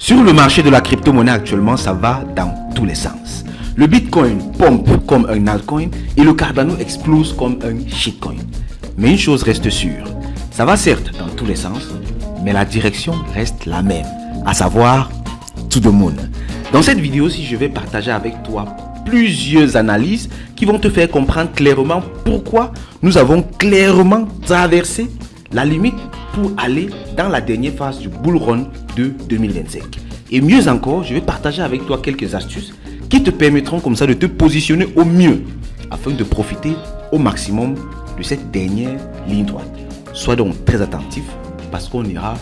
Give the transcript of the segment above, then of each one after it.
Sur le marché de la crypto-monnaie actuellement, ça va dans tous les sens. Le Bitcoin pompe comme un altcoin et le Cardano explose comme un shitcoin. Mais une chose reste sûre, ça va certes dans tous les sens, mais la direction reste la même, à savoir to the moon. Dans cette vidéo-ci, je vais partager avec toi plusieurs analyses qui vont te faire comprendre clairement pourquoi nous avons clairement traversé la limite pour aller dans la dernière phase du bull run de 2025. Et mieux encore, je vais partager avec toi quelques astuces qui te permettront comme ça de te positionner au mieux afin de profiter au maximum de cette dernière ligne droite. Sois donc très attentif parce qu'on ira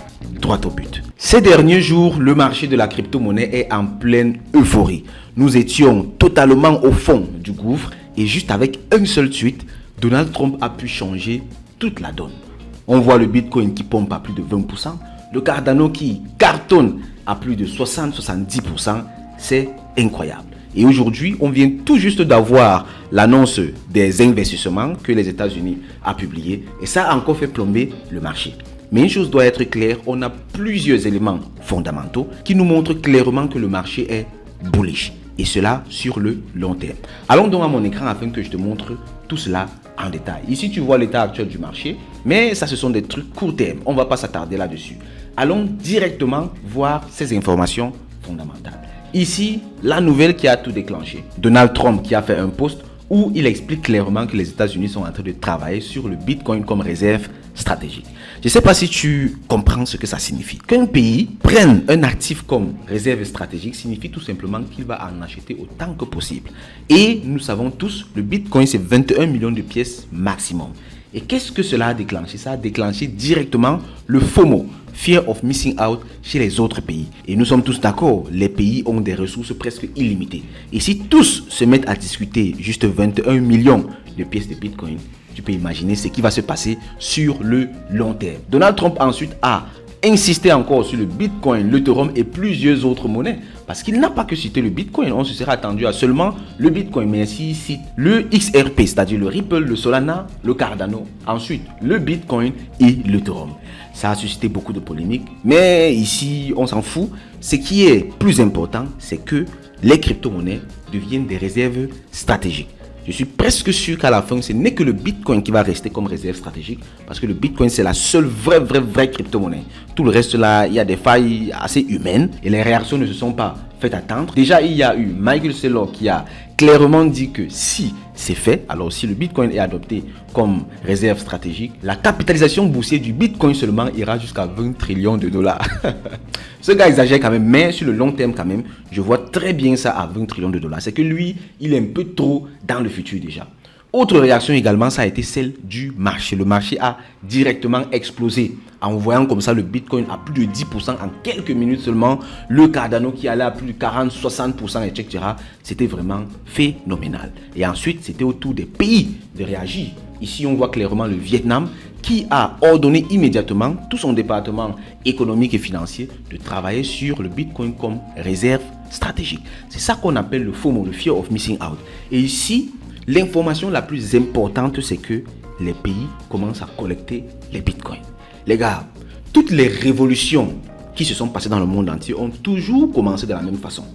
droit au but. Ces derniers jours, le marché de la crypto-monnaie est en pleine euphorie. Nous étions totalement au fond du gouffre et juste avec un seul tweet, Donald Trump a pu changer toute la donne. On voit le Bitcoin qui pompe à plus de 20%, le Cardano qui cartonne à plus de 60-70%, c'est incroyable. Et aujourd'hui, on vient tout juste d'avoir l'annonce des investissements que les États-Unis a publié et ça a encore fait plomber le marché. Mais une chose doit être claire, on a plusieurs éléments fondamentaux qui nous montrent clairement que le marché est bullish et cela sur le long terme. Allons donc à mon écran afin que je te montre tout cela en détail. Ici, tu vois l'état actuel du marché, mais ça, ce sont des trucs court terme. On ne va pas s'attarder là-dessus. Allons directement voir ces informations fondamentales. Ici, la nouvelle qui a tout déclenché. Donald Trump qui a fait un post où il explique clairement que les États-Unis sont en train de travailler sur le Bitcoin comme réserve stratégique. Je ne sais pas si tu comprends ce que ça signifie. Qu'un pays prenne un actif comme réserve stratégique signifie tout simplement qu'il va en acheter autant que possible. Et nous savons tous, le Bitcoin c'est 21 millions de pièces maximum. Et qu'est-ce que cela a déclenché? Ça a déclenché directement le FOMO, Fear of Missing Out, chez les autres pays. Et nous sommes tous d'accord, les pays ont des ressources presque illimitées. Et si tous se mettent à discuter juste 21 millions de pièces de Bitcoin, tu peux imaginer ce qui va se passer sur le long terme. Donald Trump ensuite a insisté encore sur le Bitcoin, l'Ethereum et plusieurs autres monnaies. Parce qu'il n'a pas que cité le Bitcoin. On se serait attendu à seulement le Bitcoin. Mais ainsi, il cite le XRP, c'est-à-dire le Ripple, le Solana, le Cardano. Ensuite, le Bitcoin et l'Ethereum. Ça a suscité beaucoup de polémiques. Mais ici, on s'en fout. Ce qui est plus important, c'est que les crypto-monnaies deviennent des réserves stratégiques. Je suis presque sûr qu'à la fin, ce n'est que le Bitcoin qui va rester comme réserve stratégique parce que le Bitcoin, c'est la seule vraie crypto-monnaie. Tout le reste là, il y a des failles assez humaines et les réactions ne se sont pas faites attendre. Déjà, il y a eu Michael Saylor qui a clairement dit que si c'est fait, alors si le Bitcoin est adopté comme réserve stratégique, la capitalisation boursière du Bitcoin seulement ira jusqu'à 20 trillions de dollars. Ce gars exagère quand même, mais sur le long terme quand même, je vois très bien ça à 20 trillions de dollars. C'est que lui, il est un peu trop dans le futur déjà. Autre réaction également, ça a été celle du marché. Le marché a directement explosé en voyant comme ça le Bitcoin à plus de 10% en quelques minutes seulement. Le Cardano qui allait à plus de 40-60%, etc. C'était vraiment phénoménal. Et ensuite, c'était au tour des pays de réagir. Ici, on voit clairement le Vietnam qui a ordonné immédiatement tout son département économique et financier de travailler sur le Bitcoin comme réserve stratégique. C'est ça qu'on appelle le FOMO, le Fear of Missing Out. Et ici, l'information la plus importante, c'est que les pays commencent à collecter les bitcoins. Les gars, toutes les révolutions qui se sont passées dans le monde entier ont toujours commencé de la même façon.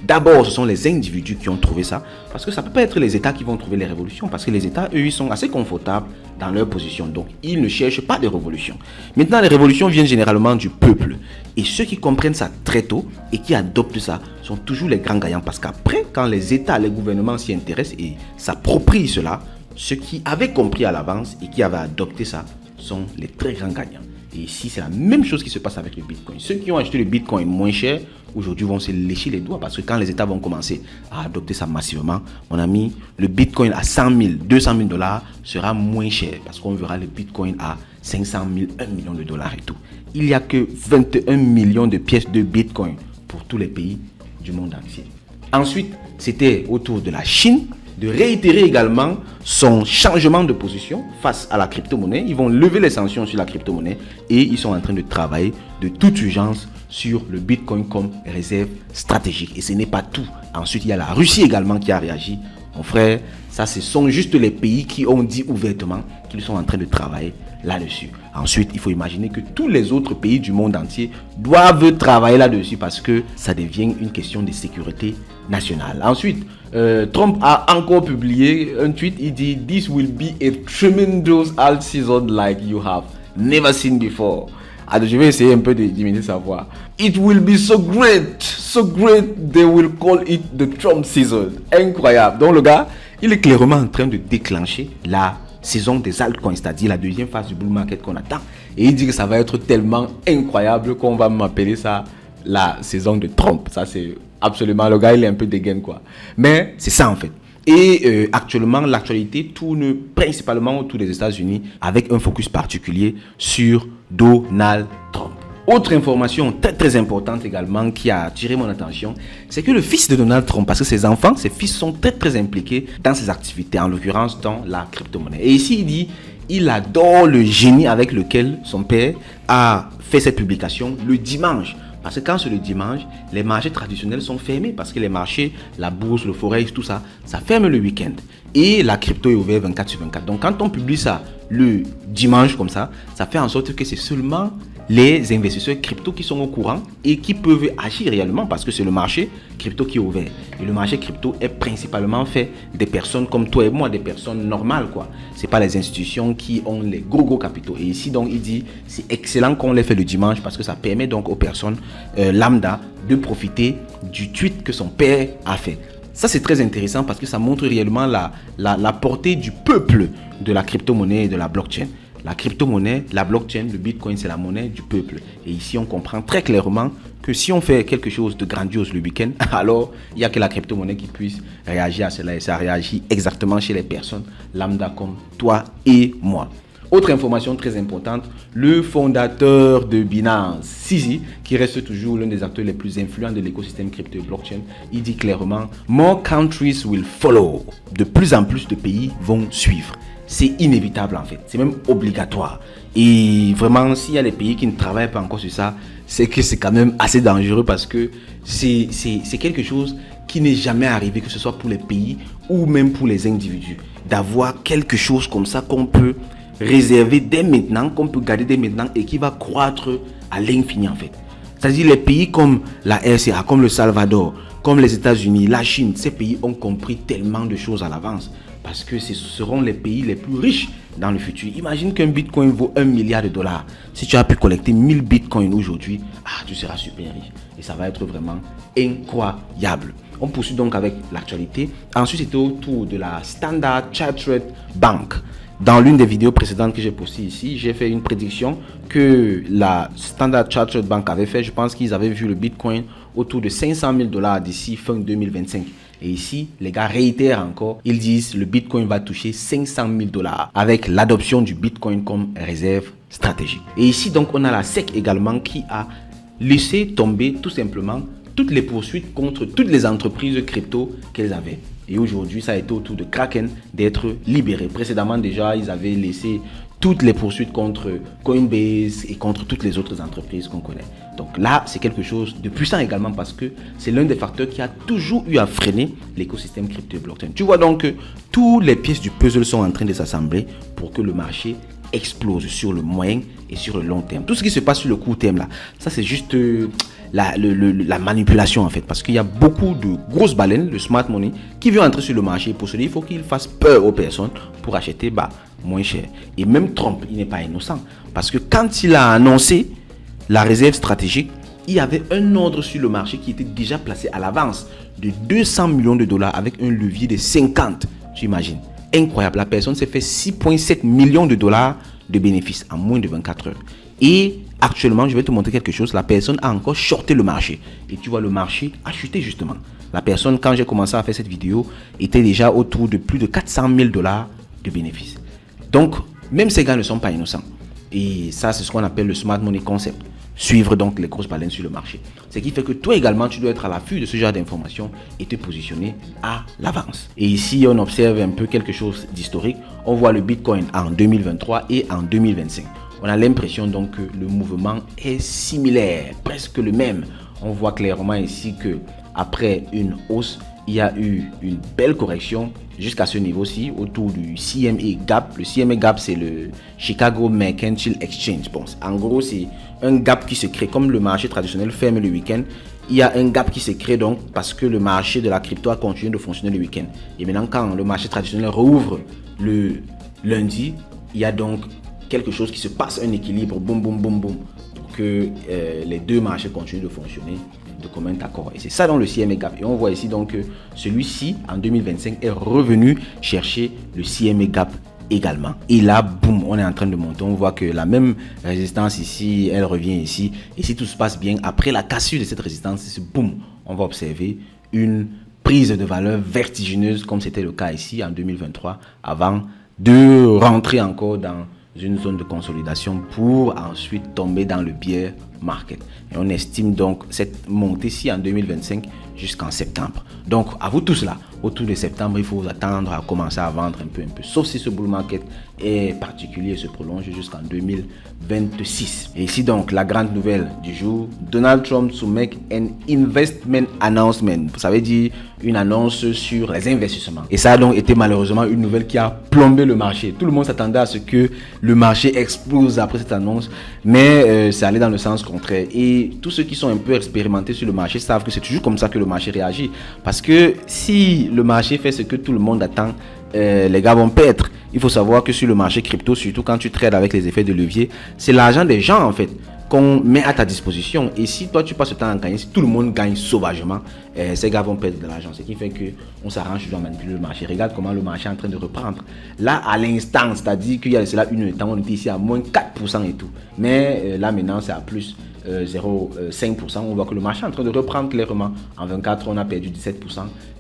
D'abord, ce sont les individus qui ont trouvé ça, parce que ça ne peut pas être les États qui vont trouver les révolutions, parce que les États, eux, ils sont assez confortables dans leur position, donc ils ne cherchent pas de révolution. Maintenant, les révolutions viennent généralement du peuple, et ceux qui comprennent ça très tôt et qui adoptent ça sont toujours les grands gagnants, parce qu'après, quand les États, les gouvernements s'y intéressent et s'approprient cela, ceux qui avaient compris à l'avance et qui avaient adopté ça sont les très grands gagnants. Et ici, c'est la même chose qui se passe avec le Bitcoin. Ceux qui ont acheté le Bitcoin moins cher, aujourd'hui vont se lécher les doigts parce que quand les États vont commencer à adopter ça massivement, mon ami, le Bitcoin à 100 000, 200 000 dollars sera moins cher parce qu'on verra le Bitcoin à 500 000, 1 million de dollars et tout. Il n'y a que 21 millions de pièces de Bitcoin pour tous les pays du monde entier. Ensuite, c'était au tour de la Chine de réitérer également son changement de position face à la crypto-monnaie. Ils vont lever les sanctions sur la crypto-monnaie et ils sont en train de travailler de toute urgence sur le Bitcoin comme réserve stratégique. Et ce n'est pas tout. Ensuite, il y a la Russie également qui a réagi Mon frère, ça ce sont juste les pays qui ont dit ouvertement qu'ils sont en train de travailler là-dessus. Ensuite, il faut imaginer que tous les autres pays du monde entier doivent travailler là-dessus parce que ça devient une question de sécurité nationale. Ensuite, Trump a encore publié un tweet. Il dit « This will be a tremendous alt season like you have never seen before ». Alors, je vais essayer un peu de diminuer sa voix. It will be so great, they will call it the Trump season. Incroyable. Donc le gars, il est clairement en train de déclencher la saison des altcoins, c'est-à-dire la deuxième phase du bull market qu'on attend. Et il dit que ça va être tellement incroyable qu'on va m'appeler ça la saison de Trump. Ça c'est absolument, le gars il est un peu dégaine quoi. Mais c'est ça en fait. Et actuellement, l'actualité tourne principalement autour des États-Unis avec un focus particulier sur Donald Trump. Autre information très très importante également qui a attiré mon attention, c'est que le fils de Donald Trump, parce que ses enfants, ses fils sont très très impliqués dans ses activités, en l'occurrence dans la crypto-monnaie. Et ici, il dit, il adore le génie avec lequel son père a fait cette publication le dimanche. Parce que quand c'est le dimanche, les marchés traditionnels sont fermés parce que les marchés, la bourse, le forex, tout ça, ça ferme le week-end. Et la crypto est ouverte 24 sur 24. Donc quand on publie ça le dimanche comme ça fait en sorte que c'est seulement les investisseurs crypto qui sont au courant et qui peuvent agir réellement parce que c'est le marché crypto qui est ouvert. Et le marché crypto est principalement fait des personnes comme toi et moi, des personnes normales quoi. C'est pas les institutions qui ont les gros capitaux. Et ici donc il dit c'est excellent qu'on les fait le dimanche parce que ça permet donc aux personnes lambda de profiter du tweet que son père a fait. Ça c'est très intéressant parce que ça montre réellement la portée du peuple de la crypto-monnaie et de la blockchain. La crypto-monnaie, la blockchain, le bitcoin, c'est la monnaie du peuple. Et ici, on comprend très clairement que si on fait quelque chose de grandiose le week-end, alors il n'y a que la crypto-monnaie qui puisse réagir à cela. Et ça réagit exactement chez les personnes lambda comme toi et moi. Autre information très importante, le fondateur de Binance, CZ, qui reste toujours l'un des acteurs les plus influents de l'écosystème crypto et blockchain, il dit clairement « More countries will follow ». De plus en plus de pays vont suivre. C'est inévitable en fait, c'est même obligatoire. Et vraiment, s'il y a des pays qui ne travaillent pas encore sur ça, c'est que c'est quand même assez dangereux parce que c'est quelque chose qui n'est jamais arrivé, que ce soit pour les pays ou même pour les individus. D'avoir quelque chose comme ça qu'on peut réserver dès maintenant, qu'on peut garder dès maintenant et qui va croître à l'infini en fait. C'est-à-dire les pays comme la RCA, comme le Salvador, comme les États-Unis, la Chine, ces pays ont compris tellement de choses à l'avance. Parce que ce seront les pays les plus riches dans le futur. Imagine qu'un bitcoin vaut $1 milliard. Si tu as pu collecter 1000 bitcoins aujourd'hui, tu seras super riche. Et ça va être vraiment incroyable. On poursuit donc avec l'actualité. Ensuite, c'était autour de la Standard Chartered Bank. Dans l'une des vidéos précédentes que j'ai postées ici, j'ai fait une prédiction que la Standard Chartered Bank avait fait. Je pense qu'ils avaient vu le bitcoin autour de $500 000 d'ici fin 2025. Et ici, les gars réitèrent encore, ils disent le Bitcoin va toucher $500 000 avec l'adoption du Bitcoin comme réserve stratégique. Et ici, donc, on a la SEC également qui a laissé tomber tout simplement toutes les poursuites contre toutes les entreprises crypto qu'elles avaient. Et aujourd'hui, ça a été au tour de Kraken d'être libéré. Précédemment, déjà, ils avaient laissé toutes les poursuites contre Coinbase et contre toutes les autres entreprises qu'on connaît. Donc là, c'est quelque chose de puissant également parce que c'est l'un des facteurs qui a toujours eu à freiner l'écosystème crypto et blockchain. Tu vois donc que toutes les pièces du puzzle sont en train de s'assembler pour que le marché explose sur le moyen et sur le long terme. Tout ce qui se passe sur le court terme là, ça c'est juste la manipulation en fait, parce qu'il y a beaucoup de grosses baleines, le smart money, qui veut entrer sur le marché. Pour cela, il faut qu'il fasse peur aux personnes pour acheter moins cher. Et même Trump, il n'est pas innocent, parce que quand il a annoncé la réserve stratégique, il y avait un ordre sur le marché qui était déjà placé à l'avance de $200 millions avec un levier de 50. Tu imagines? Incroyable. La personne s'est fait $6,7 millions de bénéfices en moins de 24 heures. Et actuellement, je vais te montrer quelque chose. La personne a encore shorté le marché. Et tu vois, le marché a chuté justement. La personne, quand j'ai commencé à faire cette vidéo, était déjà autour de plus de $400 000 de bénéfices. Donc, même ces gars ne sont pas innocents. Et ça, c'est ce qu'on appelle le smart money concept. Suivre donc les grosses baleines sur le marché. Ce qui fait que toi également, tu dois être à l'affût de ce genre d'informations et te positionner à l'avance. Et ici, on observe un peu quelque chose d'historique. On voit le Bitcoin en 2023 et en 2025. On a l'impression donc que le mouvement est similaire, presque le même. On voit clairement ici que après une hausse, il y a eu une belle correction jusqu'à ce niveau-ci autour du CME Gap. Le CME Gap, c'est le Chicago Mercantile Exchange. Bon, en gros, c'est un gap qui se crée comme le marché traditionnel ferme le week-end. Il y a un gap qui se crée donc parce que le marché de la crypto a continué de fonctionner le week-end. Et maintenant, quand le marché traditionnel rouvre le lundi, il y a donc quelque chose qui se passe, un équilibre, boum, boum, boum, boum, pour que les deux marchés continuent de fonctionner de commun accord. Et c'est ça dans le CME Gap. Et on voit ici donc que celui-ci, en 2025, est revenu chercher le CME Gap également. Et là, boum, on est en train de monter. On voit que la même résistance ici, elle revient ici. Et si tout se passe bien, après la cassure de cette résistance, boum, on va observer une prise de valeur vertigineuse, comme c'était le cas ici en 2023, avant de rentrer encore dans une zone de consolidation pour ensuite tomber dans le bear market. Et on estime donc cette montée-ci en 2025 jusqu'en septembre. Donc, à vous tous là, autour de septembre, il faut vous attendre à commencer à vendre un peu. Sauf si ce bull market est particulier et se prolonge jusqu'en 2026. Et ici donc, la grande nouvelle du jour, Donald Trump to make an investment announcement. Ça veut dire une annonce sur les investissements. Et ça a donc été malheureusement une nouvelle qui a plombé le marché. Tout le monde s'attendait à ce que le marché explose après cette annonce, mais c'est allé dans le sens contraire. Et tous ceux qui sont un peu expérimentés sur le marché savent que c'est toujours comme ça que le marché réagit. Parce que si le marché fait ce que tout le monde attend, les gars vont perdre. Il faut savoir que sur le marché crypto, surtout quand tu trades avec les effets de levier, c'est l'argent des gens en fait qu'on met à ta disposition. Et si toi tu passes le temps à gagner, si tout le monde gagne sauvagement, ces gars vont perdre de l'argent. Ce qui fait qu'on s'arrange, tu dois manipuler le marché. Regarde comment le marché est en train de reprendre. Là, à l'instant, c'est-à-dire qu'il y a cela une temps, on était ici à moins 4% et tout. Mais là maintenant, c'est à plus 0,5%. On voit que le marché est en train de reprendre clairement. En 24, on a perdu 17%.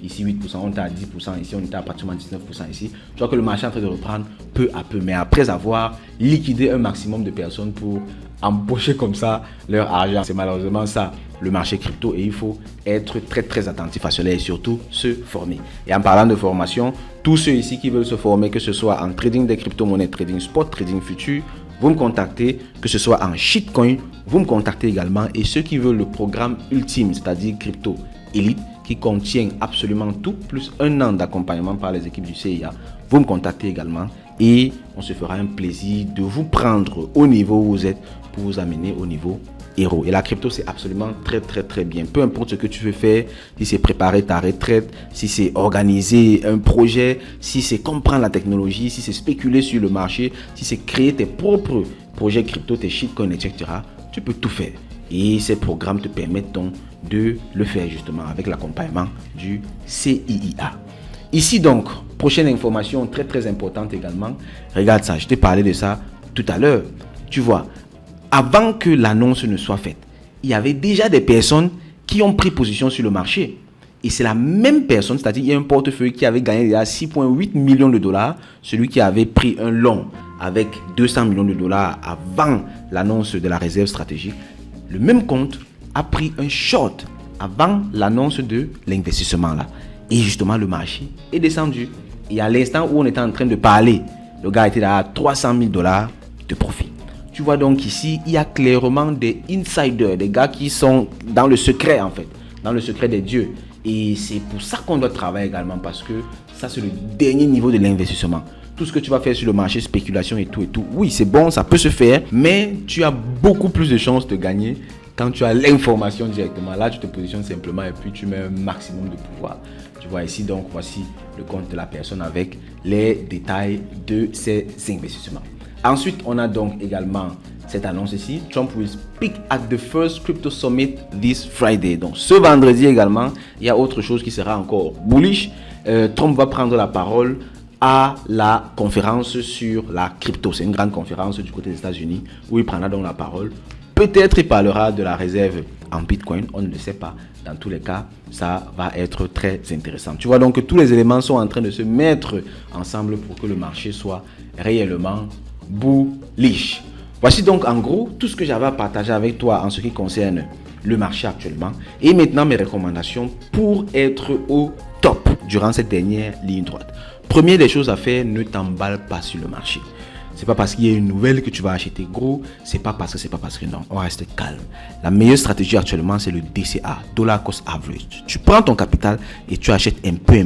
Ici, 8%. On était à 10%. Ici, on était à pratiquement 19% ici. Tu vois que le marché est en train de reprendre peu à peu. Mais après avoir liquidé un maximum de personnes pour empocher comme ça leur argent. C'est malheureusement ça, le marché crypto. Et il faut être très, très attentif à cela et surtout se former. Et en parlant de formation, tous ceux ici qui veulent se former, que ce soit en trading des crypto-monnaies, trading spot, trading futur, vous me contactez, que ce soit en shitcoin, vous me contactez également. Et ceux qui veulent le programme ultime, c'est-à-dire Crypto Elite, qui contient absolument tout, plus un an d'accompagnement par les équipes du CIA, vous me contactez également. Et on se fera un plaisir de vous prendre au niveau où vous êtes pour vous amener au niveau héros. Et la crypto, c'est absolument très, très, très bien. Peu importe ce que tu veux faire, si c'est préparer ta retraite, si c'est organiser un projet, si c'est comprendre la technologie, si c'est spéculer sur le marché, si c'est créer tes propres projets crypto, tes shitcoins, etc. Tu peux tout faire. Et ces programmes te permettent donc de le faire justement avec l'accompagnement du CIIA. Ici donc, prochaine information très très importante également. Regarde ça, je t'ai parlé de ça tout à l'heure. Tu vois, avant que l'annonce ne soit faite, il y avait déjà des personnes qui ont pris position sur le marché. Et c'est la même personne, c'est-à-dire il y a un portefeuille qui avait gagné déjà 6,8 millions de dollars, celui qui avait pris un long avec 200 millions de dollars avant l'annonce de la réserve stratégique. Le même compte a pris un short avant l'annonce de l'investissement là. Et justement, le marché est descendu. Et à l'instant où on était en train de parler, le gars était à 300 000 dollars de profit. Tu vois donc ici, il y a clairement des insiders, des gars qui sont dans le secret en fait, dans le secret des dieux. Et c'est pour ça qu'on doit travailler également parce que ça c'est le dernier niveau de l'investissement. Tout ce que tu vas faire sur le marché, spéculation et tout, oui c'est bon, ça peut se faire, mais tu as beaucoup plus de chances de gagner quand tu as l'information directement. Là, tu te positionnes simplement et puis tu mets un maximum de pouvoir. Tu vois ici, donc voici le compte de la personne avec les détails de ses investissements. Ensuite, on a donc également cette annonce ici. Trump will speak at the first crypto summit this Friday. Donc ce vendredi également, il y a autre chose qui sera encore bullish. Trump va prendre la parole à la conférence sur la crypto. C'est une grande conférence du côté des États-Unis où il prendra donc la parole. Peut-être il parlera de la réserve en Bitcoin, on ne le sait pas. Dans tous les cas, ça va être très intéressant. Tu vois donc que tous les éléments sont en train de se mettre ensemble pour que le marché soit réellement bullish. Voici donc en gros tout ce que j'avais à partager avec toi en ce qui concerne le marché actuellement. Et maintenant mes recommandations pour être au top durant cette dernière ligne droite. Première des choses à faire, ne t'emballe pas sur le marché. C'est pas parce qu'il y a une nouvelle que tu vas acheter gros. C'est pas parce que non. On reste calme. La meilleure stratégie actuellement, c'est le DCA, Dollar Cost Average. Tu prends ton capital et tu achètes un peu.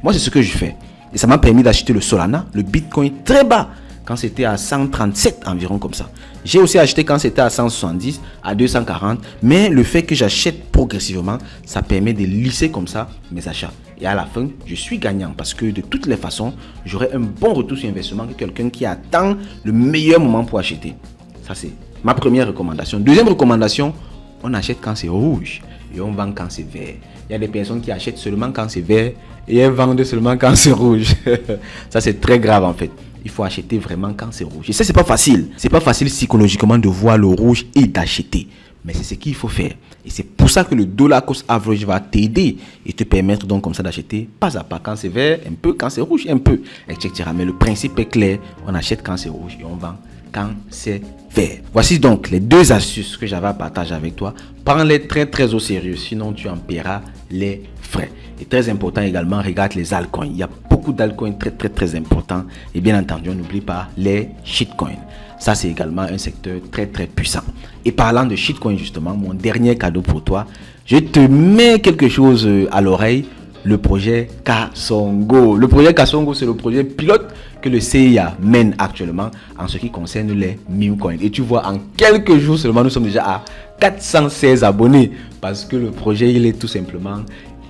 Moi, c'est ce que je fais. Et ça m'a permis d'acheter le Solana, le Bitcoin très bas, quand c'était à 137 environ comme ça. J'ai aussi acheté quand c'était à 170, à 240. Mais le fait que j'achète progressivement, ça permet de lisser comme ça mes achats. Et à la fin, je suis gagnant parce que de toutes les façons, j'aurai un bon retour sur investissement que quelqu'un qui attend le meilleur moment pour acheter. Ça, c'est ma première recommandation. Deuxième recommandation, on achète quand c'est rouge et on vend quand c'est vert. Il y a des personnes qui achètent seulement quand c'est vert et elles vendent seulement quand c'est rouge. Ça, c'est très grave en fait. Il faut acheter vraiment quand c'est rouge. Et ça, c'est pas facile. C'est pas facile psychologiquement de voir le rouge et d'acheter. Mais c'est ce qu'il faut faire. Et c'est pour ça que le Dollar Cost Average va t'aider et te permettre donc comme ça d'acheter pas à pas. Quand c'est vert, un peu. Quand c'est rouge, un peu. Etc. Mais le principe est clair. On achète quand c'est rouge et on vend quand c'est vert. Voici donc les deux astuces que j'avais à partager avec toi. Prends-les très au sérieux. Sinon, tu en paieras les frais. Et très important également, regarde les altcoins. Il y a beaucoup d'altcoins très importants. Et bien entendu, on n'oublie pas les shitcoins. Ça, c'est également un secteur très puissant. Et parlant de shitcoin, justement, mon dernier cadeau pour toi, je te mets quelque chose à l'oreille, le projet Kasongo. Le projet Kasongo, c'est le projet pilote que le CIA mène actuellement en ce qui concerne les meme coins. Et tu vois, en quelques jours seulement, nous sommes déjà à 416 abonnés parce que le projet, il est tout simplement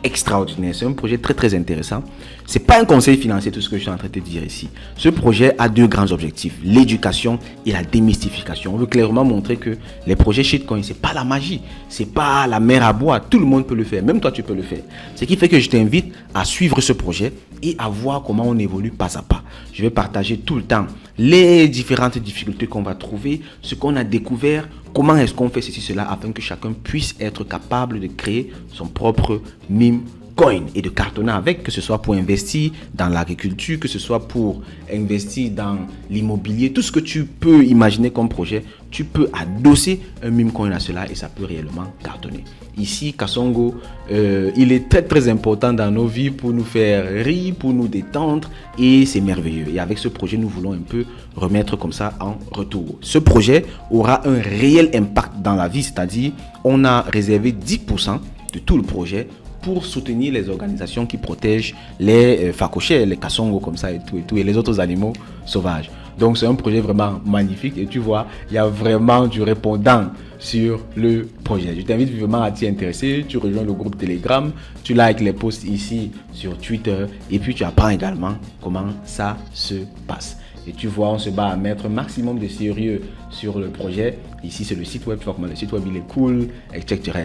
extraordinaire. C'est un projet très intéressant. C'est pas un conseil financier tout ce que je suis en train de te dire ici. Ce projet a deux grands objectifs, l'éducation et la démystification. On veut clairement montrer que les projets shitcoin, c'est pas la magie, c'est pas la mer à boire, tout le monde peut le faire, même toi tu peux le faire. Ce qui fait que je t'invite à suivre ce projet et à voir comment on évolue pas à pas. Je vais partager tout le temps les différentes difficultés qu'on va trouver, ce qu'on a découvert, comment est-ce qu'on fait ceci, cela, afin que chacun puisse être capable de créer son propre meme coin et de cartonner avec, que ce soit pour investir dans l'agriculture, que ce soit pour investir dans l'immobilier, tout ce que tu peux imaginer comme projet, tu peux adosser un meme coin à cela et ça peut réellement cartonner. Ici, Kasongo, il est très important dans nos vies pour nous faire rire, pour nous détendre et c'est merveilleux. Et avec ce projet, nous voulons un peu remettre comme ça en retour. Ce projet aura un réel impact dans la vie, c'est-à-dire on a réservé 10% de tout le projet pour soutenir les organisations qui protègent les phacochères, les Kasongo comme ça et tout, et les autres animaux sauvages. Donc c'est un projet vraiment magnifique et tu vois, il y a vraiment du répondant sur le projet. Je t'invite vivement à t'y intéresser. Tu rejoins le groupe Telegram, tu likes les posts ici sur Twitter et puis tu apprends également comment ça se passe. Et tu vois, on se bat à mettre un maximum de sérieux sur le projet. Ici, c'est le site web. Tu vois comment le site web, il est cool, etc.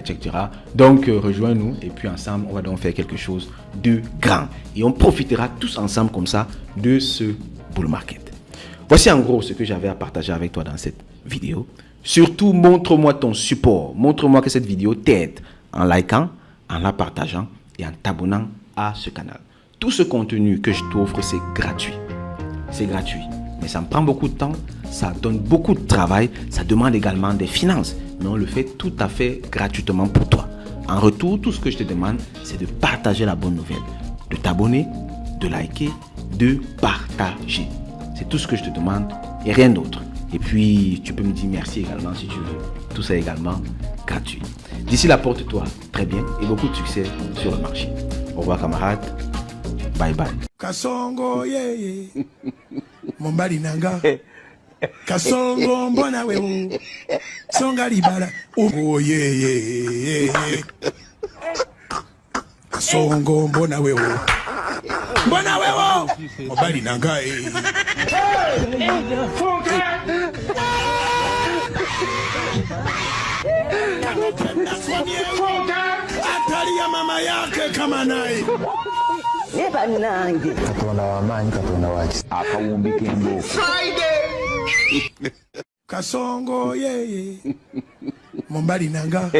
Donc, rejoins-nous et puis ensemble, on va donc faire quelque chose de grand. Et on profitera tous ensemble comme ça de ce bull market. Voici en gros ce que j'avais à partager avec toi dans cette vidéo. Surtout, montre-moi ton support. Montre-moi que cette vidéo t'aide en likant, en la partageant et en t'abonnant à ce canal. Tout ce contenu que je t'offre, c'est gratuit. C'est gratuit, mais ça me prend beaucoup de temps, ça donne beaucoup de travail, ça demande également des finances, mais on le fait tout à fait gratuitement pour toi. En retour, tout ce que je te demande, c'est de partager la bonne nouvelle, de t'abonner, de liker, de partager. C'est tout ce que je te demande et rien d'autre. Et puis, tu peux me dire merci également si tu veux. Tout ça également gratuit. D'ici là, porte-toi très bien et beaucoup de succès sur le marché. Au revoir camarades. Bye bye. Kasongo yeye Mombali nanga Kasongo mbona wewe Songa libala oh yeye Kasongo mbona wewe Mombali nanga Atalia mama yake kama naye Eba nangi Katonda wamanyi Katonda waki akawumbika embooko Kasongo yeye Mombali nanga